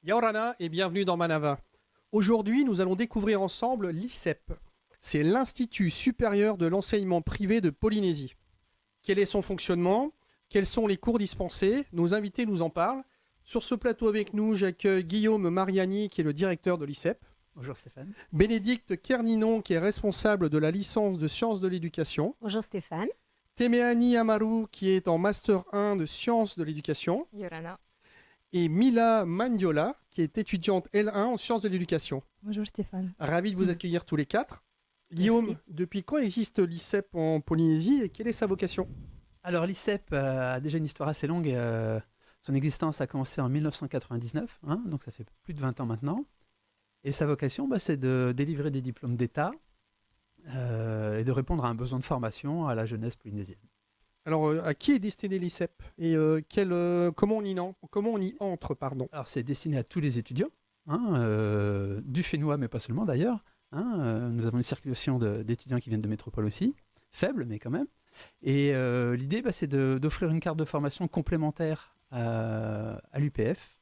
Yaorana et bienvenue dans Manava. Aujourd'hui, nous allons découvrir ensemble l'ICEP. C'est l'Institut supérieur de l'enseignement privé de Polynésie. Quel est son fonctionnement? Quels sont les cours dispensés? Nos invités nous en parlent. Sur ce plateau avec nous, j'accueille Guillaume Mariani, qui est le directeur de l'ICEP. Bonjour Stéphane. Bénédicte Kerninon, qui est responsable de la licence de sciences de l'éducation. Bonjour Stéphane. Temeani Amaru, qui est en Master 1 de sciences de l'éducation. Yorana. Et Mila Mandiola, qui est étudiante L1 en sciences de l'éducation. Bonjour Stéphane. Ravi de vous accueillir tous les quatre. Guillaume, Merci. depuis quand existe l'ICEP en Polynésie et quelle est sa vocation? Alors l'ICEP a déjà une histoire assez longue. Son existence a commencé en 1999, donc ça fait plus de 20 ans maintenant. Et sa vocation, c'est de délivrer des diplômes d'État et de répondre à un besoin de formation à la jeunesse polynésienne. Alors, à qui est destiné l'ICEP et comment on y entre Alors c'est destiné à tous les étudiants, du Fénois, mais pas seulement d'ailleurs. Nous avons une circulation d'étudiants qui viennent de métropole aussi, faible mais quand même. Et l'idée, c'est d'offrir une carte de formation complémentaire à l'UPF,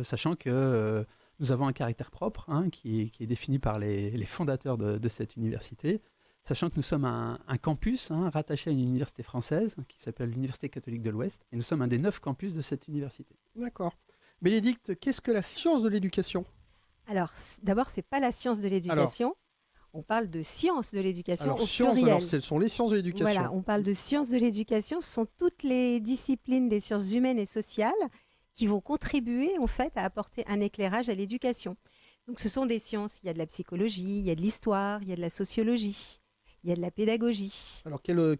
sachant que nous avons un caractère propre qui est défini par les fondateurs de cette université, sachant que nous sommes un campus rattaché à une université française qui s'appelle l'Université catholique de l'Ouest, et nous sommes un des 9 campus de cette université. D'accord. Bénédicte, qu'est-ce que la science de l'éducation? Alors, d'abord, c'est pas la science de l'éducation. On parle de sciences de l'éducation au sciences, pluriel. ce sont les sciences de l'éducation. Voilà, on parle de sciences de l'éducation. Ce sont toutes les disciplines des sciences humaines et sociales qui vont contribuer en fait à apporter un éclairage à l'éducation. Donc, ce sont des sciences. Il y a de la psychologie, il y a de l'histoire, il y a de la sociologie, il y a de la pédagogie. Alors, quel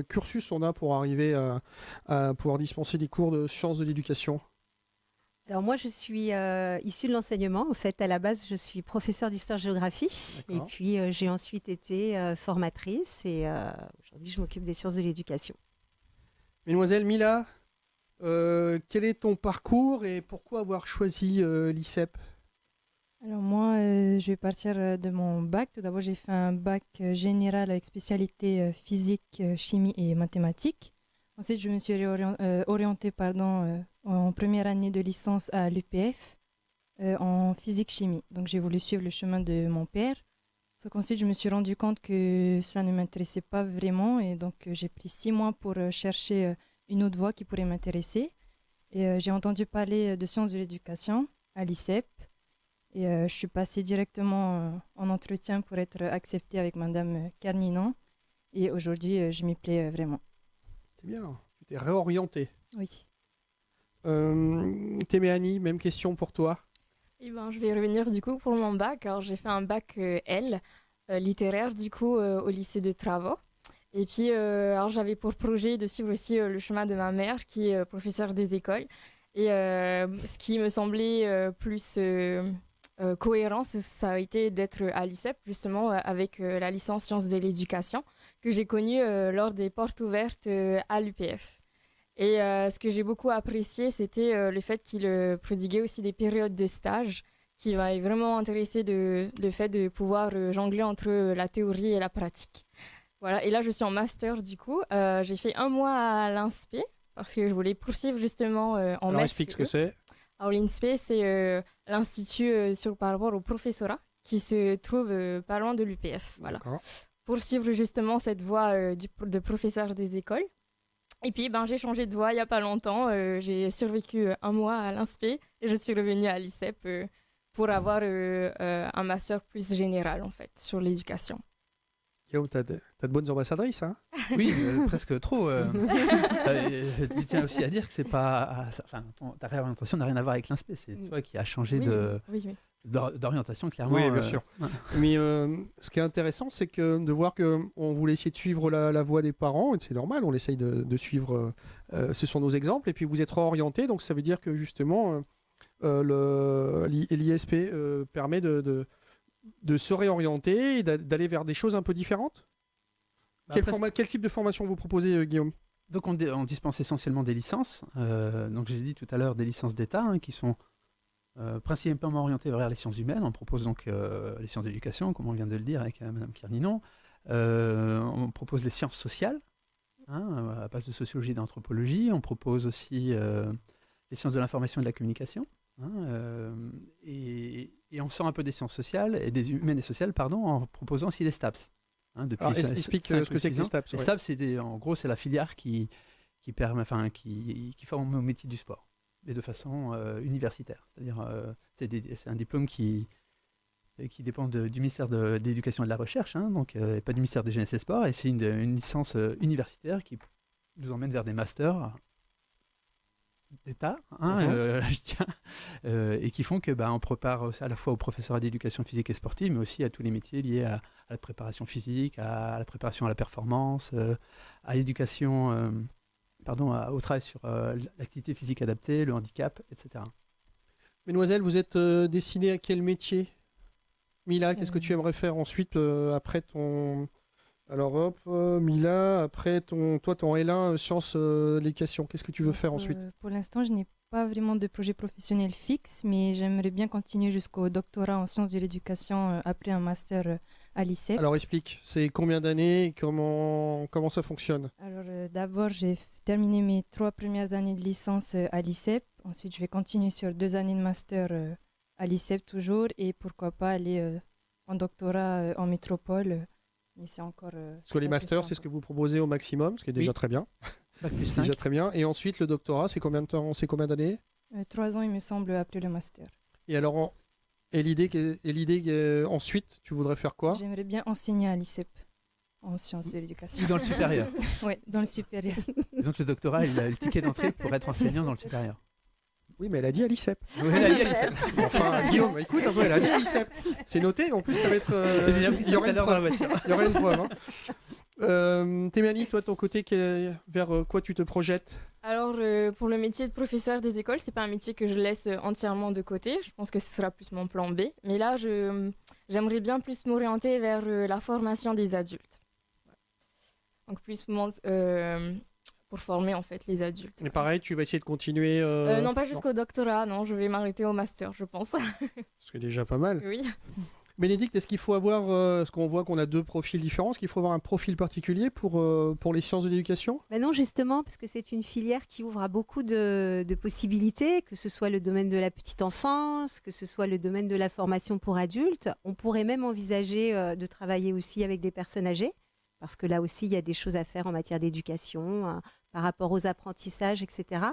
cursus on a pour arriver à pouvoir dispenser des cours de sciences de l'éducation? Alors moi, je suis issue de l'enseignement. En fait, à la base, je suis professeure d'histoire-géographie. Et D'accord. puis, j'ai ensuite été formatrice. Et aujourd'hui, je m'occupe des sciences de l'éducation. Mesdemoiselles, Mila, quel est ton parcours et pourquoi avoir choisi l'ICEP? Alors moi, je vais partir de mon bac. Tout d'abord, j'ai fait un bac général avec spécialité physique, chimie et mathématiques. Ensuite, je me suis orientée en première année de licence à l'UPF en physique-chimie. Donc, j'ai voulu suivre le chemin de mon père. Sauf qu'ensuite, je me suis rendu compte que ça ne m'intéressait pas vraiment. Et donc, j'ai pris 6 mois pour chercher une autre voie qui pourrait m'intéresser. Et j'ai entendu parler de sciences de l'éducation à l'ICEP. Et je suis passée directement en entretien pour être acceptée avec Madame Carninon. Et aujourd'hui, je m'y plais vraiment. C'est bien, tu t'es réorienté. Oui. Temeani, même question pour toi. Eh ben, je vais revenir du coup pour mon bac. Alors, j'ai fait un bac L, littéraire du coup au lycée de Travaux. Et puis, alors, j'avais pour projet de suivre aussi le chemin de ma mère qui est professeure des écoles. Et ce qui me semblait plus cohérent, ça a été d'être à l'ICEP justement avec la licence sciences de l'éducation que j'ai connue lors des portes ouvertes à l'UPF. Et ce que j'ai beaucoup apprécié, c'était le fait qu'il prodiguait aussi des périodes de stage qui m'avaient vraiment intéressé le fait de pouvoir jongler entre la théorie et la pratique. Voilà, et là, je suis en master du coup. J'ai fait 1 mois à l'INSPE parce que je voulais poursuivre justement en Alors, maths. explique ce que c'est. Alors, l'INSPE, c'est l'institut par rapport au professorat qui se trouve pas loin de l'UPF. Voilà. D'accord. Poursuivre justement cette voie de professeur des écoles. Et puis, j'ai changé de voie il n'y a pas longtemps. J'ai survécu 1 mois à l'INSPE et je suis revenue à l'ICEP pour avoir un master plus général, en fait, sur l'éducation. Guillaume, t'as de bonnes ambassadrices, hein? Oui, presque trop. Tu tiens aussi à dire que c'est pas, ta réorientation n'a rien à voir avec l'INSPE, c'est toi qui as changé Oui. d'orientation clairement. Oui, bien sûr. Mais ce qui est intéressant, c'est de voir qu'on voulait essayer de suivre la voie des parents, et c'est normal, on essaye de suivre, ce sont nos exemples, et puis vous êtes réorienté, donc ça veut dire que justement, l'ISP permet de se réorienter et d'aller vers des choses un peu différentes. Quel type de formation vous proposez, Guillaume? Donc on dispense essentiellement des licences, donc j'ai dit tout à l'heure des licences d'État qui sont principalement orientées vers les sciences humaines. On propose donc les sciences d'éducation, comme on vient de le dire avec Madame Kerninon. On propose les sciences sociales, à base de sociologie et d'anthropologie. On propose aussi les sciences de l'information et de la communication, Et on sort un peu des sciences sociales, et des humaines et sociales, pardon, en proposant aussi les STAPS. Depuis Alors, explique ce que c'est que les STAPS. Les ouais. STAPS, en gros, c'est la filière qui forme au métier du sport, mais de façon universitaire. C'est-à-dire, c'est un diplôme qui dépend du ministère de l'Éducation et de la Recherche, donc pas du ministère de Jeunesse et Sport, et c'est une licence universitaire qui nous emmène vers des masters d'État, je tiens, et qui font que on prépare à la fois aux professeurs d'éducation physique et sportive, mais aussi à tous les métiers liés à la préparation physique, à la préparation à la performance, à l'éducation, au travail sur l'activité physique adaptée, le handicap, etc. Mesdemoiselles, vous êtes destinée à quel métier? Mila, qu'est-ce que tu aimerais faire ensuite après ton... Alors hop, Mila, après ton L1 sciences de l'éducation, qu'est-ce que tu veux faire ensuite? Pour l'instant, je n'ai pas vraiment de projet professionnel fixe, mais j'aimerais bien continuer jusqu'au doctorat en sciences de l'éducation après un master à l'ICEP. Alors explique, c'est combien d'années et comment ça fonctionne? Alors d'abord, j'ai terminé mes 3 premières années de licence à l'ICEP. Ensuite, je vais continuer sur 2 années de master à l'ICEP toujours et pourquoi pas aller en doctorat en métropole. Mais c'est encore... Parce que les masters, c'est ce que vous proposez au maximum, ce qui est déjà très bien. Bac plus C'est 5. déjà très bien. Et ensuite, le doctorat, c'est combien de temps? C'est combien d'années? 3 ans, il me semble, après le master. Et alors, l'idée ensuite, tu voudrais faire quoi? J'aimerais bien enseigner à l'ICEP en sciences de Ou l'éducation. dans le supérieur. Oui, dans le supérieur. Disons que le doctorat, il a le ticket d'entrée pour être enseignant dans le supérieur. Oui, mais elle a dit à l'ICEP. Oui, elle a dit à l'ICEP. Enfin, Guillaume, écoute un peu, elle a dit à l'ICEP. C'est noté, en plus, ça va être... J'ai appris ça tout à l'heure dans la voiture. Il y aurait une preuve. Téméanie, toi, de ton côté, vers quoi tu te projettes? Alors, pour le métier de professeur des écoles, c'est pas un métier que je laisse entièrement de côté. Je pense que ce sera plus mon plan B. Mais là, j'aimerais bien plus m'orienter vers la formation des adultes. Donc, plus pour former en fait les adultes. Mais pareil, tu vas essayer de continuer... Non, pas jusqu'au doctorat, non, je vais m'arrêter au master, je pense. Ce qui est déjà pas mal. Oui. Bénédicte, est-ce qu'il faut avoir... Parce qu'on voit qu'on a 2 profils différents. Est-ce qu'il faut avoir un profil particulier pour les sciences de l'éducation? Non, justement, parce que c'est une filière qui ouvre à beaucoup de possibilités, que ce soit le domaine de la petite enfance, que ce soit le domaine de la formation pour adultes. On pourrait même envisager de travailler aussi avec des personnes âgées, parce que là aussi, il y a des choses à faire en matière d'éducation, par rapport aux apprentissages, etc.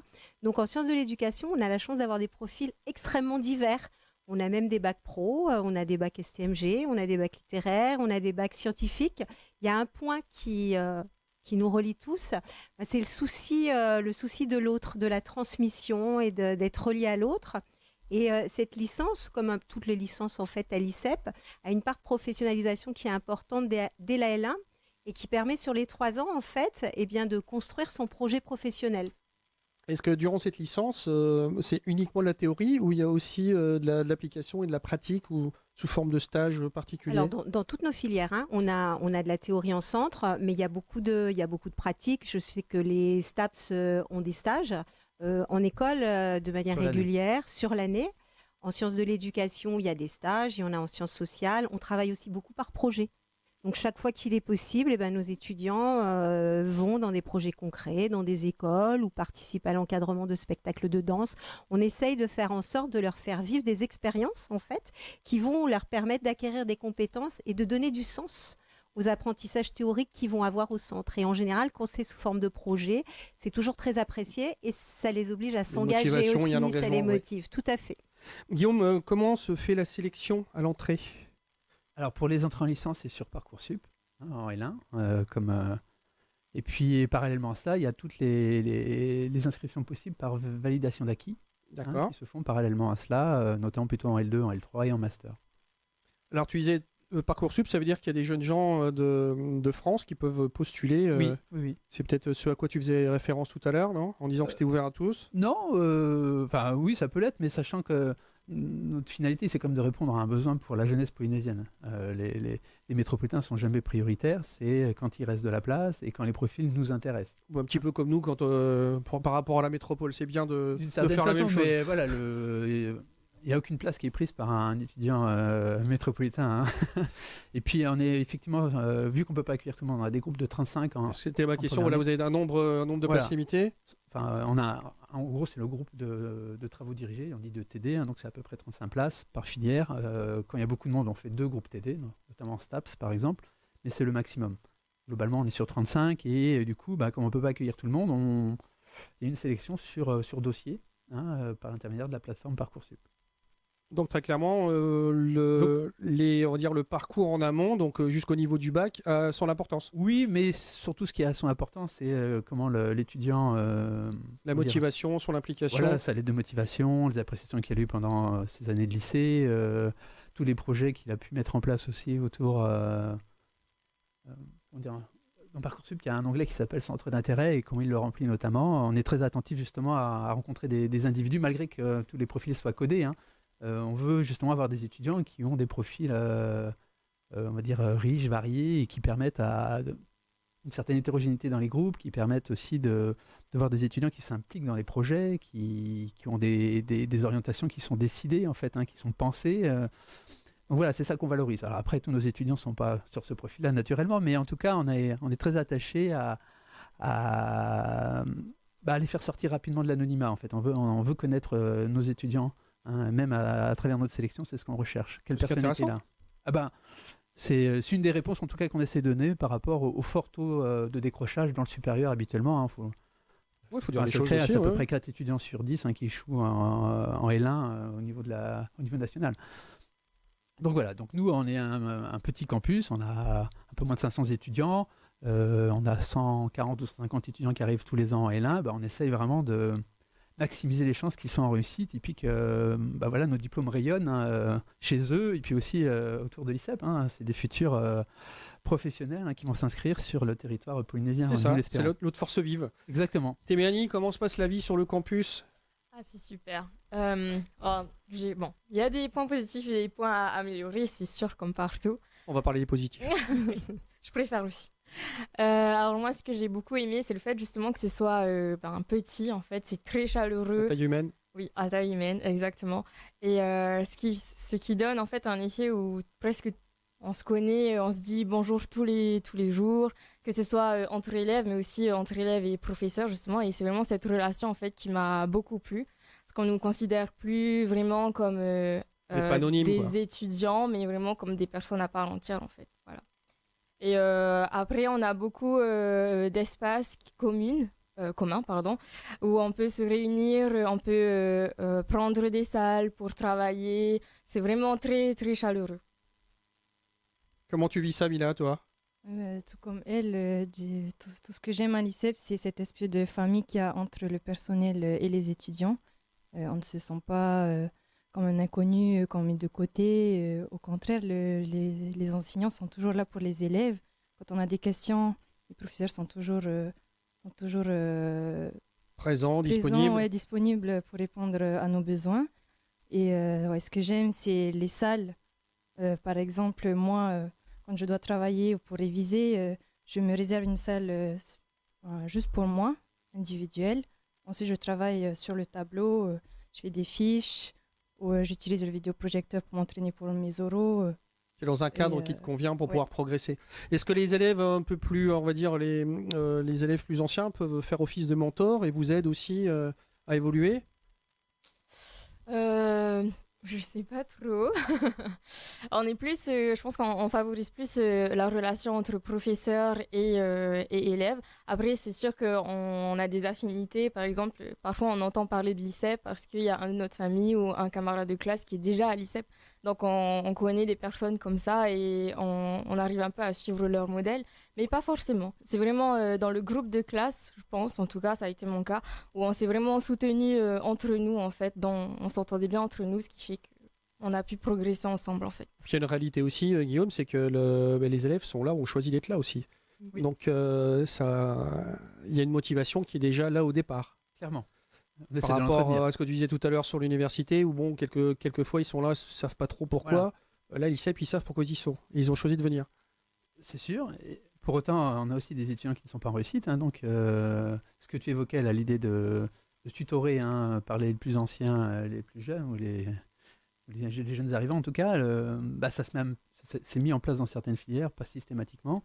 Donc, en sciences de l'éducation, on a la chance d'avoir des profils extrêmement divers. On a même des bacs pro, on a des bacs STMG, on a des bacs littéraires, on a des bacs scientifiques. Il y a un point qui nous relie tous, c'est le souci de l'autre, de la transmission et d'être relié à l'autre. Et cette licence, comme toutes les licences en fait à l'ICEP, a une part de professionnalisation qui est importante dès la L1 et qui permet sur les 3 ans en fait, de construire son projet professionnel. Est-ce que durant cette licence, c'est uniquement de la théorie ou il y a aussi de l'application et de la pratique ou sous forme de stage particulier? Alors, dans toutes nos filières, on a de la théorie en centre, mais il y a beaucoup de pratiques. Je sais que les STAPS ont des stages en école de manière régulière sur l'année. En sciences de l'éducation, il y a des stages, il y en a en sciences sociales. On travaille aussi beaucoup par projet. Donc, chaque fois qu'il est possible, nos étudiants vont dans des projets concrets, dans des écoles ou participent à l'encadrement de spectacles de danse. On essaye de faire en sorte de leur faire vivre des expériences, en fait, qui vont leur permettre d'acquérir des compétences et de donner du sens aux apprentissages théoriques qu'ils vont avoir au centre. Et en général, quand c'est sous forme de projet, c'est toujours très apprécié et ça les oblige à s'engager aussi, ça les motive. Oui. Tout à fait. Guillaume, comment se fait la sélection à l'entrée? Alors, pour les entrées en licence, c'est sur Parcoursup, en L1. Et puis, parallèlement à ça, il y a toutes les inscriptions possibles par validation d'acquis qui se font parallèlement à cela, notamment plutôt en L2, en L3 et en Master. Alors, tu disais Parcoursup, ça veut dire qu'il y a des jeunes gens de France qui peuvent postuler. Oui. C'est peut-être ce à quoi tu faisais référence tout à l'heure, non? En disant que c'était ouvert à tous? Non, oui, ça peut l'être, mais sachant que notre finalité, c'est comme de répondre à un besoin pour la jeunesse polynésienne. Les métropolitains ne sont jamais prioritaires, c'est quand il reste de la place et quand les profils nous intéressent. Un petit peu comme nous, quand, par rapport à la métropole, c'est bien de faire façon, la même chose. Mais voilà, il n'y a aucune place qui est prise par un étudiant métropolitain. Et puis, on est effectivement, vu qu'on ne peut pas accueillir tout le monde, on a des groupes de 35. C'était ma question, voilà, vous avez un nombre de places limitées. Enfin, on a en gros, c'est le groupe de travaux dirigés, on dit de TD, donc c'est à peu près 35 places par filière. Quand il y a beaucoup de monde, on fait 2 groupes TD, notamment STAPS par exemple, mais c'est le maximum. Globalement, on est sur 35 et du coup, comme on ne peut pas accueillir tout le monde, il y a une sélection sur dossier par l'intermédiaire de la plateforme Parcoursup. Donc très clairement, on va dire le parcours en amont, donc jusqu'au niveau du bac, a son importance. Oui, mais surtout ce qui a son importance, c'est comment l'étudiant... La motivation, son implication. Voilà, sa lettre de motivation, les appréciations qu'il a eues pendant ses années de lycée, tous les projets qu'il a pu mettre en place aussi autour... dans Parcoursup, il y a un onglet qui s'appelle Centre d'intérêt et comment il le remplit notamment. On est très attentif justement à rencontrer des individus, malgré que tous les profils soient codés. On veut justement avoir des étudiants qui ont des profils, on va dire, riches, variés et qui permettent une certaine hétérogénéité dans les groupes, qui permettent aussi de voir des étudiants qui s'impliquent dans les projets, qui ont des orientations qui sont décidées, en fait, qui sont pensées. Donc voilà, c'est ça qu'on valorise. Alors après, tous nos étudiants ne sont pas sur ce profil-là naturellement, mais en tout cas, on est très attachés à les faire sortir rapidement de l'anonymat. En fait, on veut connaître nos étudiants. Même à travers notre sélection, c'est ce qu'on recherche. Quelle personnalité là c'est une des réponses en tout cas qu'on essaie de donner par rapport au fort taux de décrochage dans le supérieur habituellement. Faut dire les choses c'est aussi, à peu près 4 étudiants sur 10 qui échouent en L1 au niveau national. Donc voilà, donc nous on est un petit campus, on a un peu moins de 500 étudiants, on a 140 ou 150 étudiants qui arrivent tous les ans en L1, on essaye vraiment de maximiser les chances qu'ils soient en réussite et puis que nos diplômes rayonnent chez eux et puis aussi autour de l'ICEP. C'est des futurs professionnels qui vont s'inscrire sur le territoire polynésien. C'est ça, c'est l'autre force vive. Exactement. Téméanie, comment se passe la vie sur le campus ? C'est super. Il y a des points positifs et des points à améliorer, c'est sûr, comme partout. On va parler des positifs. Oui, je préfère aussi. Alors moi, ce que j'ai beaucoup aimé, c'est le fait justement que ce soit un petit, en fait, c'est très chaleureux. À taille humaine. Oui, à taille humaine, exactement. Et ce qui donne en fait un effet où presque on se connaît, on se dit bonjour tous les jours, que ce soit entre élèves, mais aussi entre élèves et professeurs justement. Et c'est vraiment cette relation en fait qui m'a beaucoup plu, parce qu'on nous considère plus vraiment comme des étudiants, mais vraiment comme des personnes à part entière en fait. Voilà. Et après, on a beaucoup d'espaces communs, où on peut se réunir, on peut prendre des salles pour travailler. C'est vraiment très, très chaleureux. Comment tu vis ça, Mila, toi ? Tout comme elle, tout ce que j'aime à l'ICEP, c'est cet esprit de famille qu'il y a entre le personnel et les étudiants. On ne se sent pas comme un inconnu, comme mis de côté. Au contraire, les enseignants sont toujours là pour les élèves. Quand on a des questions, les professeurs sont toujours présents, disponibles pour répondre à nos besoins. Et ce que j'aime, c'est les salles. Par exemple, moi, quand je dois travailler ou pour réviser, je me réserve une salle juste pour moi, individuelle. Ensuite, je travaille sur le tableau, je fais des fiches, ou j'utilise le vidéoprojecteur pour m'entraîner pour mes oraux. C'est dans un cadre qui te convient pour pouvoir progresser. Est-ce que les élèves un peu plus, on va dire, les élèves plus anciens peuvent faire office de mentor et vous aident aussi à évoluer ? Je sais pas trop. On est plus, je pense qu'on favorise plus la relation entre professeurs et élèves. Après, c'est sûr qu'on a des affinités. Par exemple, parfois on entend parler de l'ICEP parce qu'il y a un de notre famille ou un camarade de classe qui est déjà à l'ICEP. Donc on connaît des personnes comme ça et on arrive un peu à suivre leur modèle. Mais pas forcément. C'est vraiment dans le groupe de classe, je pense, en tout cas, ça a été mon cas, où on s'est vraiment soutenus entre nous, en fait. On s'entendait bien entre nous, ce qui fait qu'on a pu progresser ensemble, en fait. Puis il y a une réalité aussi, Guillaume, c'est que les élèves sont là, ont choisi d'être là aussi. Oui. Donc il y a une motivation qui est déjà là au départ. Clairement. Par rapport à ce que tu disais tout à l'heure sur l'université, où quelquefois ils sont là, ils ne savent pas trop pourquoi. Voilà. Là, l'ICEP, ils savent pourquoi ils y sont. Ils ont choisi de venir. C'est sûr. Pour autant, on a aussi des étudiants qui ne sont pas en réussite. Donc, ce que tu évoquais, là, l'idée de tutorer par les plus anciens, les plus jeunes, ou les jeunes arrivants en tout cas, c'est mis en place dans certaines filières, pas systématiquement.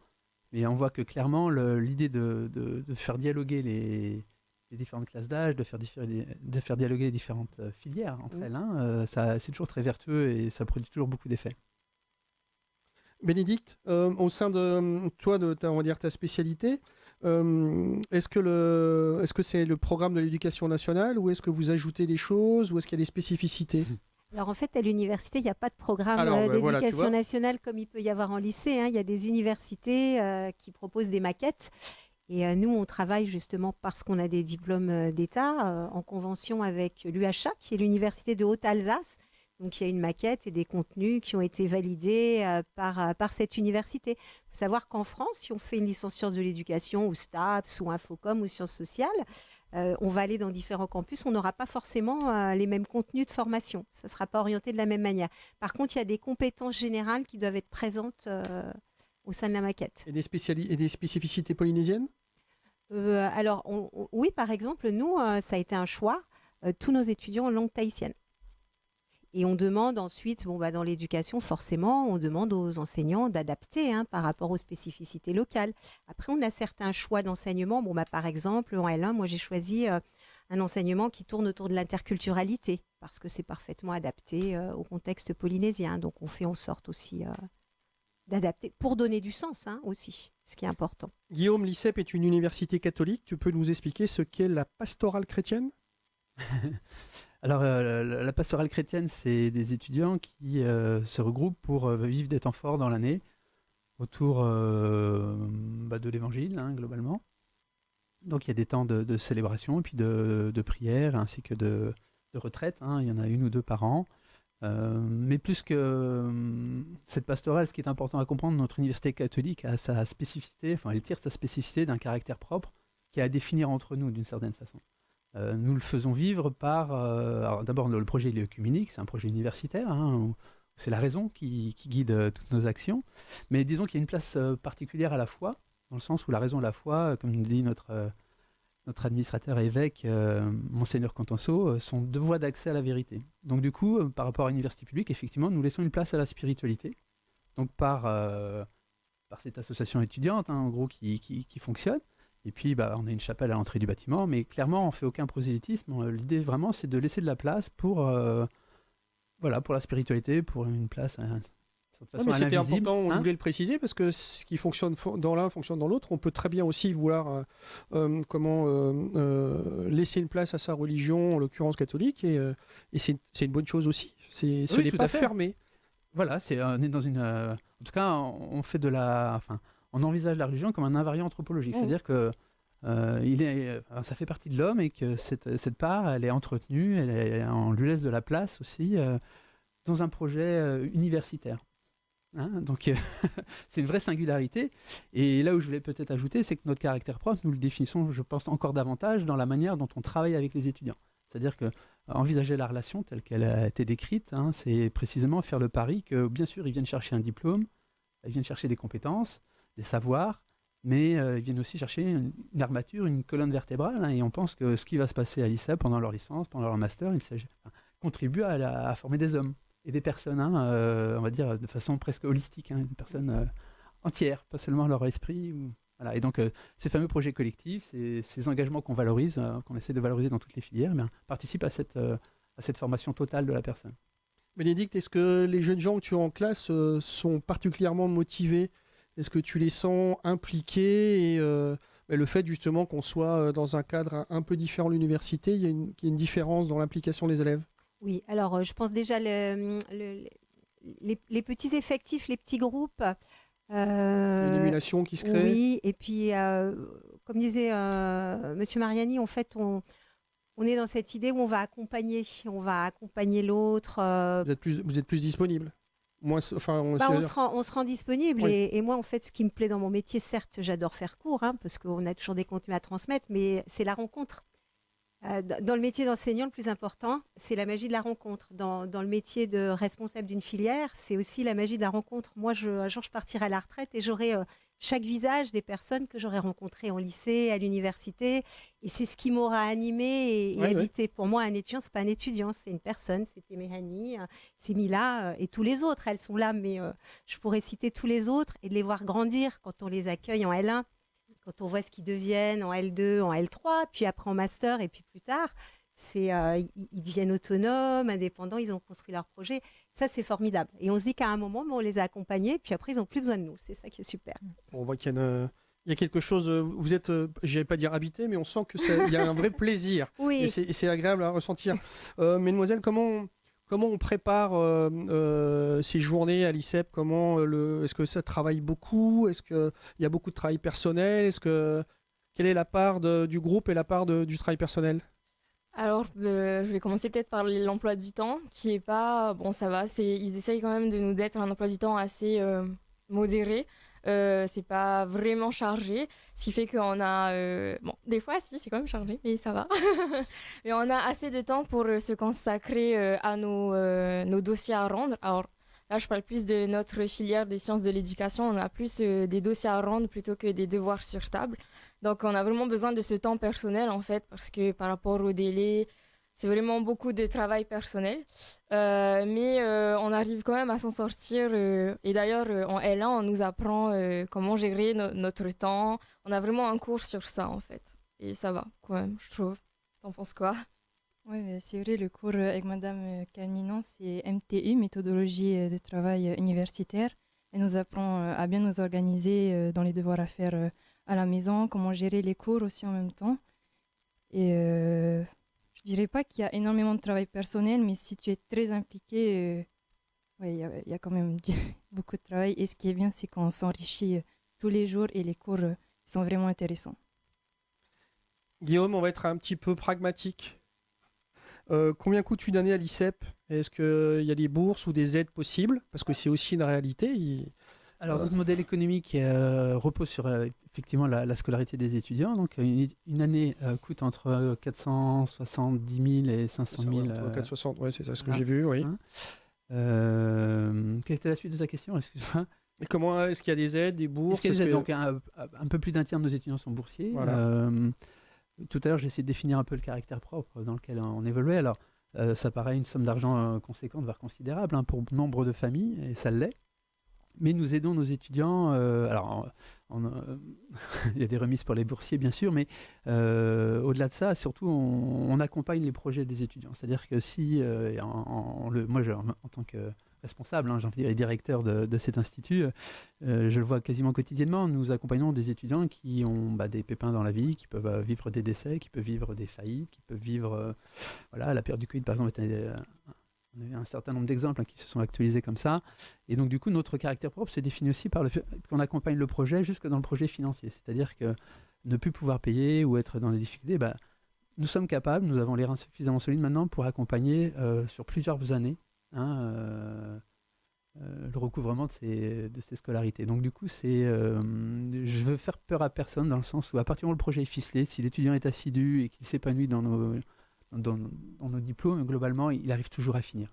Mais on voit que clairement, l'idée de faire dialoguer les différentes classes d'âge, de faire dialoguer les différentes filières entre elles. C'est toujours très vertueux et ça produit toujours beaucoup d'effets. Bénédicte, au sein de toi, de ta, on va dire, ta spécialité, est-ce que c'est le programme de l'éducation nationale ou est-ce que vous ajoutez des choses ou est-ce qu'il y a des spécificités? Alors en fait, à l'université, il n'y a pas de programme voilà, d'éducation nationale comme il peut y avoir en lycée. Il y a des universités qui proposent des maquettes. Et nous, on travaille justement parce qu'on a des diplômes d'État en convention avec l'UHA, qui est l'université de Haute-Alsace. Donc il y a une maquette et des contenus qui ont été validés par cette université. Il faut savoir qu'en France, si on fait une licence sciences de l'éducation ou STAPS ou Infocom ou sciences sociales, on va aller dans différents campus, on n'aura pas forcément les mêmes contenus de formation. Ça ne sera pas orienté de la même manière. Par contre, il y a des compétences générales qui doivent être présentes au sein de la maquette. Et des spécificités polynésiennes? Alors, oui, par exemple, nous, ça a été un choix, tous nos étudiants en langue tahitienne. Et on demande ensuite, dans l'éducation, forcément, on demande aux enseignants d'adapter par rapport aux spécificités locales. Après, on a certains choix d'enseignement. Par exemple, en L1, moi, j'ai choisi un enseignement qui tourne autour de l'interculturalité parce que c'est parfaitement adapté au contexte polynésien. Donc, on fait en sorte aussi d'adapter pour donner du sens aussi, ce qui est important. Guillaume, l'ICEP est une université catholique. Tu peux nous expliquer ce qu'est la pastorale chrétienne? Alors, la pastorale chrétienne, c'est des étudiants qui se regroupent pour vivre des temps forts dans l'année autour de l'évangile, globalement. Donc, il y a des temps de célébration et puis de prière ainsi que de retraite. Il y en a 1 ou 2 par an. Mais plus que cette pastorale, ce qui est important à comprendre, notre université catholique a sa spécificité, elle tire sa spécificité d'un caractère propre qui est à définir entre nous d'une certaine façon. Nous le faisons vivre par... alors d'abord, le projet il est œcuménique, c'est un projet universitaire, où c'est la raison qui guide toutes nos actions. Mais disons qu'il y a une place particulière à la foi, dans le sens où la raison et la foi, comme nous dit notre administrateur et évêque, Monseigneur Contenso, sont 2 voies d'accès à la vérité. Donc du coup, par rapport à l'université publique, effectivement, nous laissons une place à la spiritualité. Donc par cette association étudiante, en gros, qui fonctionne. Et puis, on a une chapelle à l'entrée du bâtiment, mais clairement, on ne fait aucun prosélytisme. L'idée, vraiment, c'est de laisser de la place pour la spiritualité, pour une place à mais c'était important, je voulais le préciser, parce que ce qui fonctionne dans l'un fonctionne dans l'autre. On peut très bien aussi vouloir laisser une place à sa religion, en l'occurrence catholique, et c'est une bonne chose aussi. Ce n'est pas fermé. Voilà, on est dans une... en tout cas, on fait on envisage la religion comme un invariant anthropologique. C'est-à-dire que ça fait partie de l'homme et que cette part, elle est entretenue, on lui laisse de la place aussi dans un projet universitaire. Donc, c'est une vraie singularité. Et là où je voulais peut-être ajouter, c'est que notre caractère propre, nous le définissons, je pense, encore davantage dans la manière dont on travaille avec les étudiants. C'est-à-dire que envisager la relation telle qu'elle a été décrite, c'est précisément faire le pari que, bien sûr, ils viennent chercher un diplôme, ils viennent chercher des compétences, des savoirs, mais ils viennent aussi chercher une armature, une colonne vertébrale, et on pense que ce qui va se passer à l'ICEP pendant leur licence, pendant leur master, contribue à former des hommes et des personnes, on va dire de façon presque holistique, des personnes entières, pas seulement leur esprit. Voilà. Et donc ces fameux projets collectifs, ces engagements qu'on valorise, qu'on essaie de valoriser dans toutes les filières, participent à cette formation totale de la personne. Bénédicte, est-ce que les jeunes gens que tu as en classe sont particulièrement motivés? Est-ce que tu les sens impliqués et le fait justement qu'on soit dans un cadre un peu différent de l'université, il y a une différence dans l'implication des élèves? Oui, alors je pense déjà les petits effectifs, les petits groupes. Une émulation qui se crée. Oui, et puis comme disait Monsieur Mariani, en fait on est dans cette idée où on va accompagner l'autre. Vous êtes plus disponible. On se rend disponible, oui. et moi en fait ce qui me plaît dans mon métier, certes j'adore faire cours parce qu'on a toujours des contenus à transmettre, mais c'est la rencontre. Dans le métier d'enseignant, le plus important, c'est la magie de la rencontre. Dans le métier de responsable d'une filière, c'est aussi la magie de la rencontre. Moi, un jour, je partirai à la retraite et j'aurai chaque visage des personnes que j'aurais rencontrées en lycée, à l'université. Et c'est ce qui m'aura animée et habité. Pour moi, un étudiant, c'est pas un étudiant, c'est une personne. C'était Mehani, c'est Mila et tous les autres. Elles sont là, mais je pourrais citer tous les autres et de les voir grandir quand on les accueille en L1. quand on voit ce qu'ils deviennent en L2, en L3, puis après en master et puis plus tard, ils deviennent autonomes, indépendants, ils ont construit leur projet. Ça, c'est formidable. Et on se dit qu'à un moment, on les a accompagnés, puis après, ils n'ont plus besoin de nous. C'est ça qui est super. On voit qu'il y a quelque chose, vous êtes, je vais pas dire habité, mais on sent qu'il y a un vrai plaisir. Oui. Et c'est agréable à ressentir. Mesdemoiselles, comment on prépare ces journées à l'ICEP? Est-ce que ça travaille beaucoup? Est-ce qu'il y a beaucoup de travail personnel? Quelle est la part du groupe et la part du travail personnel? Alors, je vais commencer peut-être par l'emploi du temps, qui est pas... Bon, ça va, ils essayent quand même de nous d'être un emploi du temps assez modéré. C'est pas vraiment chargé, ce qui fait qu'on a... bon, des fois, si, c'est quand même chargé, mais ça va. Et on a assez de temps pour se consacrer à nos dossiers à rendre. Alors, là, je parle plus de notre filière des sciences de l'éducation. On a plus des dossiers à rendre plutôt que des devoirs sur table. Donc, on a vraiment besoin de ce temps personnel, en fait, parce que par rapport au délai, c'est vraiment beaucoup de travail personnel. Mais on arrive quand même à s'en sortir. Et d'ailleurs, en L1, on nous apprend comment gérer notre temps. On a vraiment un cours sur ça, en fait. Et ça va, quand même, je trouve. T'en penses quoi? Oui, c'est vrai, le cours avec Madame Caninon, c'est MTU, méthodologie de travail universitaire. Elle nous apprend à bien nous organiser dans les devoirs à faire à la maison, comment gérer les cours aussi en même temps. Et je dirais pas qu'il y a énormément de travail personnel, mais si tu es très impliqué, il y a quand même beaucoup de travail. Et ce qui est bien, c'est qu'on s'enrichit tous les jours et les cours sont vraiment intéressants. Guillaume, on va être un petit peu pragmatique. Combien coûte une année à l'ICEP? Est-ce qu'il y a des bourses ou des aides possibles? Parce que c'est aussi une réalité. Alors, notre modèle économique repose sur effectivement la scolarité des étudiants. Donc, une année coûte entre 470 000 et 500 000. 460, ouais, c'est ça ce que j'ai vu, oui. Hein. Quelle était la suite de ta question? Excuse-moi. Et comment est-ce qu'il y a des aides, des bourses? Donc, un peu plus d'un tiers de nos étudiants sont boursiers. Voilà. Tout à l'heure, j'ai essayé de définir un peu le caractère propre dans lequel on évoluait. Alors, ça paraît une somme d'argent conséquente, voire considérable pour nombre de familles, et ça l'est. Mais nous aidons nos étudiants. Il y a des remises pour les boursiers, bien sûr, mais au-delà de ça, surtout, on accompagne les projets des étudiants. C'est-à-dire que si, moi, en tant que responsable, j'ai envie de dire, et directeur de cet institut, je le vois quasiment quotidiennement. Nous accompagnons des étudiants qui ont des pépins dans la vie, qui peuvent vivre des décès, qui peuvent vivre des faillites, qui peuvent vivre... la période du Covid, par exemple, on a eu un certain nombre d'exemples qui se sont actualisés comme ça. Et donc, du coup, notre caractère propre se définit aussi par le fait qu'on accompagne le projet jusque dans le projet financier. C'est-à-dire que ne plus pouvoir payer ou être dans des difficultés, nous sommes capables, nous avons les reins suffisamment solides maintenant pour accompagner sur plusieurs années le recouvrement de ces scolarités. Donc, du coup, je veux faire peur à personne dans le sens où, à partir du moment où le projet est ficelé, si l'étudiant est assidu et qu'il s'épanouit dans nos diplômes, globalement, il arrive toujours à finir.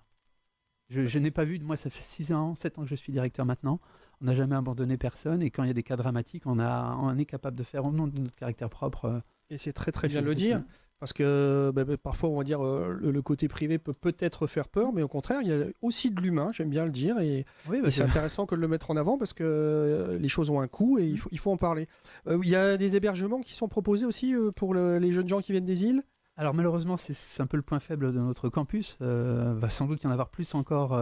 Je n'ai pas vu, moi ça fait 7 ans que je suis directeur maintenant, on n'a jamais abandonné personne, et quand il y a des cas dramatiques, on est capable de faire au nom de notre caractère propre. Et c'est très très bien de le dire, parce que parfois on va dire le côté privé peut-être faire peur, mais au contraire, il y a aussi de l'humain, j'aime bien le dire, et c'est intéressant que de le mettre en avant, parce que les choses ont un coût et il faut en parler. Il y a des hébergements qui sont proposés aussi pour les jeunes gens qui viennent des îles? Alors malheureusement, c'est un peu le point faible de notre campus. Va sans doute y en avoir plus encore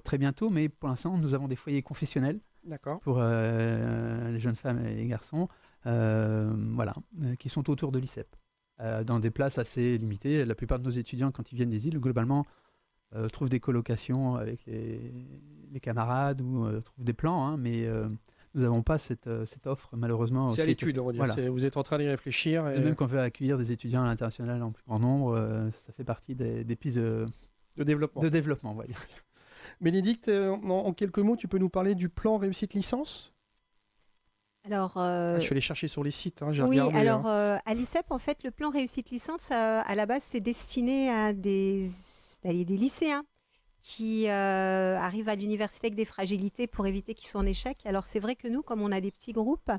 très bientôt, mais pour l'instant, nous avons des foyers confessionnels pour les jeunes femmes et les garçons, qui sont autour de l'ICEP, dans des places assez limitées. La plupart de nos étudiants, quand ils viennent des îles, globalement, trouvent des colocations avec les camarades ou trouvent des plans, mais... nous n'avons pas cette offre, malheureusement. C'est à l'étude, on va dire. Voilà. Vous êtes en train d'y réfléchir. Et même quand on veut accueillir des étudiants à l'international en plus grand nombre, ça fait partie des pistes de développement, on va dire. Bénédicte, en quelques mots, tu peux nous parler du plan réussite licence? Alors, je suis allé chercher sur les sites, j'ai oui, regardé. Alors à l'ICEP, en fait, le plan réussite licence, à la base, c'est destiné à des lycéens qui arrivent à l'université avec des fragilités pour éviter qu'ils soient en échec. Alors c'est vrai que nous, comme on a des petits groupes,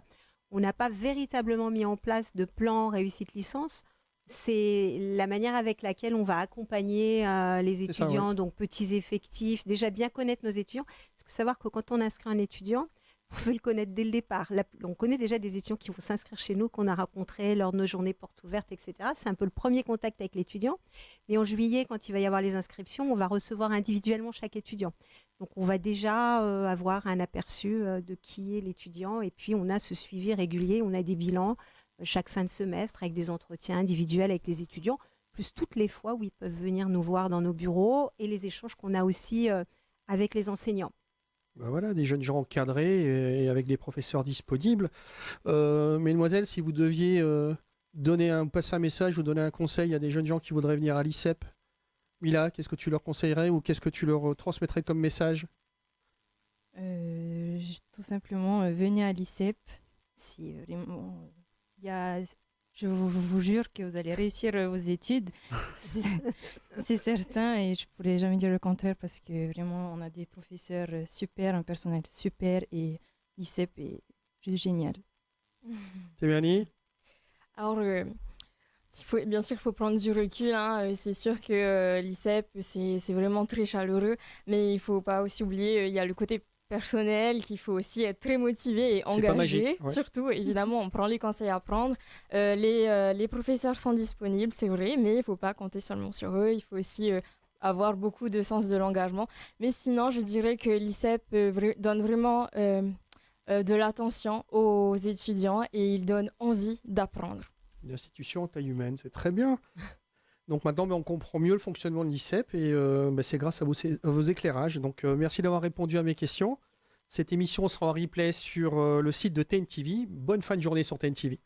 on n'a pas véritablement mis en place de plan réussite licence. C'est la manière avec laquelle on va accompagner les étudiants, donc petits effectifs, déjà bien connaître nos étudiants. Il faut savoir que quand on inscrit un étudiant, on veut le connaître dès le départ. On connaît déjà des étudiants qui vont s'inscrire chez nous, qu'on a rencontrés lors de nos journées portes ouvertes, etc. C'est un peu le premier contact avec l'étudiant. Mais en juillet, quand il va y avoir les inscriptions, on va recevoir individuellement chaque étudiant. Donc on va déjà avoir un aperçu de qui est l'étudiant. Et puis on a ce suivi régulier, on a des bilans chaque fin de semestre avec des entretiens individuels avec les étudiants, plus toutes les fois où ils peuvent venir nous voir dans nos bureaux et les échanges qu'on a aussi avec les enseignants. Ben voilà, des jeunes gens encadrés et avec des professeurs disponibles. Mesdemoiselles, si vous deviez passer un message ou donner un conseil à des jeunes gens qui voudraient venir à l'ICEP, Mila, qu'est-ce que tu leur conseillerais ou qu'est-ce que tu leur transmettrais comme message? Tout simplement, venez à l'ICEP. Si vraiment, je vous jure que vous allez réussir vos études. C'est certain et je ne pourrais jamais dire le contraire parce que vraiment, on a des professeurs super, un personnel super et l'ICEP est juste génial. Téméanie? Alors, bien sûr, il faut prendre du recul. Hein. C'est sûr que l'ICEP, c'est vraiment très chaleureux, mais il ne faut pas aussi oublier, il y a le côté personnel, qu'il faut aussi être très motivé et engagé. Magique, ouais. Surtout, évidemment, on prend les conseils à prendre. Les professeurs sont disponibles, c'est vrai, mais il ne faut pas compter seulement sur eux. Il faut aussi avoir beaucoup de sens de l'engagement. Mais sinon, je dirais que l'ICEP donne vraiment de l'attention aux étudiants et il donne envie d'apprendre. Une institution en taille humaine, c'est très bien. Donc maintenant, on comprend mieux le fonctionnement de l'ICEP et c'est grâce à vos éclairages. Donc merci d'avoir répondu à mes questions. Cette émission sera en replay sur le site de TNTV. Bonne fin de journée sur TNTV.